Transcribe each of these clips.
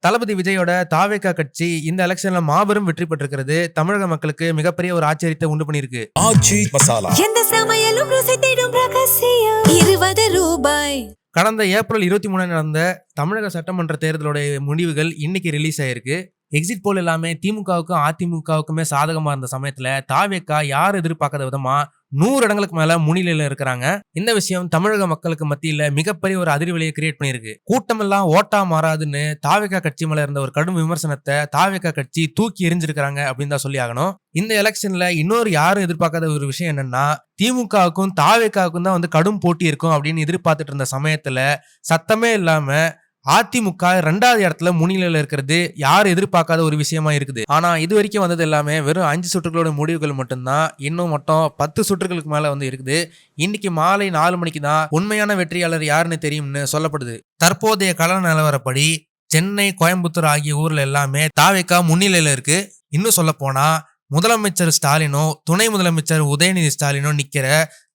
தளபதி விஜயோட தாவேகா கட்சி இந்த எலெக்ஷன்ல மாபெரும் வெற்றி பெற்றிருக்கிறது. தமிழக மக்களுக்கு மிகப்பெரிய ஒரு ஆச்சரியத்தை உண்டு பண்ணியிருக்கு. ஆச்சி மசாலா எந்த சமையலும் ருசி தேடும் ரகசியம் 20 ரூபாய். கடந்த ஏப்ரல் 23 நடந்த தமிழக சட்டமன்ற தேர்தலுடைய முடிவுகள் இன்னைக்கு ரிலீஸ் ஆயிருக்கு. எக்ஸிட் போல் எல்லாமே திமுகவுக்கும் அதிமுகவுக்குமே சாதகமா இருந்த சமயத்துல தாவேகா யார் எதிர்பார்க்காத விதமா 100 இடங்களுக்கு மேல முன்னிலையில இருக்கிறாங்க. இந்த விஷயம் தமிழக மக்களுக்கு மத்தியில மிகப்பெரிய ஒரு அதிர்வலையை கிரியேட் பண்ணிருக்கு. கூட்டமெல்லாம் ஓட்டா மாறாதுன்னு தாவேகா கட்சி மேல இருந்த ஒரு கடும் விமர்சனத்தை தாவேகா கட்சி தூக்கி எரிஞ்சிருக்காங்க அப்படின்னு தான் சொல்லி ஆகணும். இந்த எலெக்ஷன்ல இன்னொரு யாரும் எதிர்பார்க்காத ஒரு விஷயம் என்னன்னா, திமுகவுக்கும் தாவேகாவுக்கும் தான் கடும் போட்டி இருக்கும் அப்படின்னு எதிர்பார்த்துட்டு இருந்த சமயத்துல சத்தமே இல்லாம அதிமுக 2வது இடத்துல முன்னிலையில இருக்கிறது யார் எதிர்பார்க்காத ஒரு விஷயமா இருக்குது. ஆனா இது வரைக்கும் வந்தது எல்லாமே வெறும் 5 சுற்றுகளோட முடிவுகள் மட்டும்தான். இன்னும் மட்டும் 10 சுற்றுகளுக்கு மேல இருக்குது. இன்னைக்கு மாலை 4 மணிக்கு தான் உண்மையான வெற்றியாளர் யாருன்னு தெரியும்னு சொல்லப்படுது. தற்போதைய கள நிலவரப்படி சென்னை, கோயம்புத்தூர் ஆகிய ஊர்ல எல்லாமே தாவேகா முன்னிலையில இருக்கு. இன்னும் சொல்ல போனா முதலமைச்சர் ஸ்டாலினோ, துணை முதலமைச்சர் உதயநிதி ஸ்டாலினோ நிக்கிற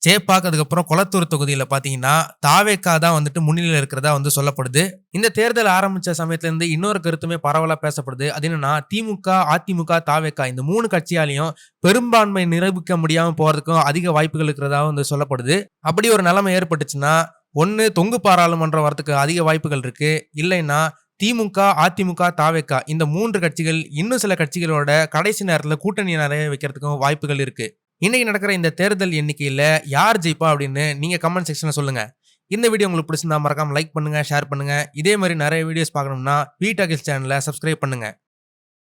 சேப்பாக்கு அதுக்கப்புறம் கொளத்தூர் தொகுதியில பாத்தீங்கன்னா தாவேகா தான் முன்னிலையில இருக்கிறதா சொல்லப்படுது. இந்த தேர்தல் ஆரம்பிச்ச சமயத்துல இருந்து இன்னொரு கருத்துமே பரவலா பேசப்படுது. அது என்னன்னா, திமுக, அதிமுக, தாவேகா இந்த 3 கட்சியாலையும் பெரும்பான்மை நிரூபிக்க முடியாம போறதுக்கும் அதிக வாய்ப்புகள் இருக்கிறதா சொல்லப்படுது. அப்படி ஒரு நிலைமை ஏற்பட்டுச்சுன்னா ஒன்னு தொங்கு பாராளுமன்றம் வரதுக்கு அதிக வாய்ப்புகள் இருக்கு. இல்லைன்னா திமுக, அதிமுக, தாவேகா இந்த 3 கட்சிகள் இன்னும் சில கட்சிகளோட கடைசி நேரத்துல கூட்டணி நிறைய வைக்கிறதுக்கும் வாய்ப்புகள் இருக்கு. இன்னைக்கு நடக்கிற இந்த தேர்தல் எண்ணிக்கையில யார் ஜெயிப்பா அப்படின்னு நீங்க கமெண்ட் செக்ஷன்ல சொல்லுங்க. இந்த வீடியோ உங்களுக்கு பிடிச்சிருந்தா மறக்காம லைக் பண்ணுங்க, ஷேர் பண்ணுங்க. இதே மாதிரி நிறைய வீடியோஸ் பார்க்கணும்னா வீ டாக்கிஸ் சேனலை சப்ஸ்கிரைப் பண்ணுங்க.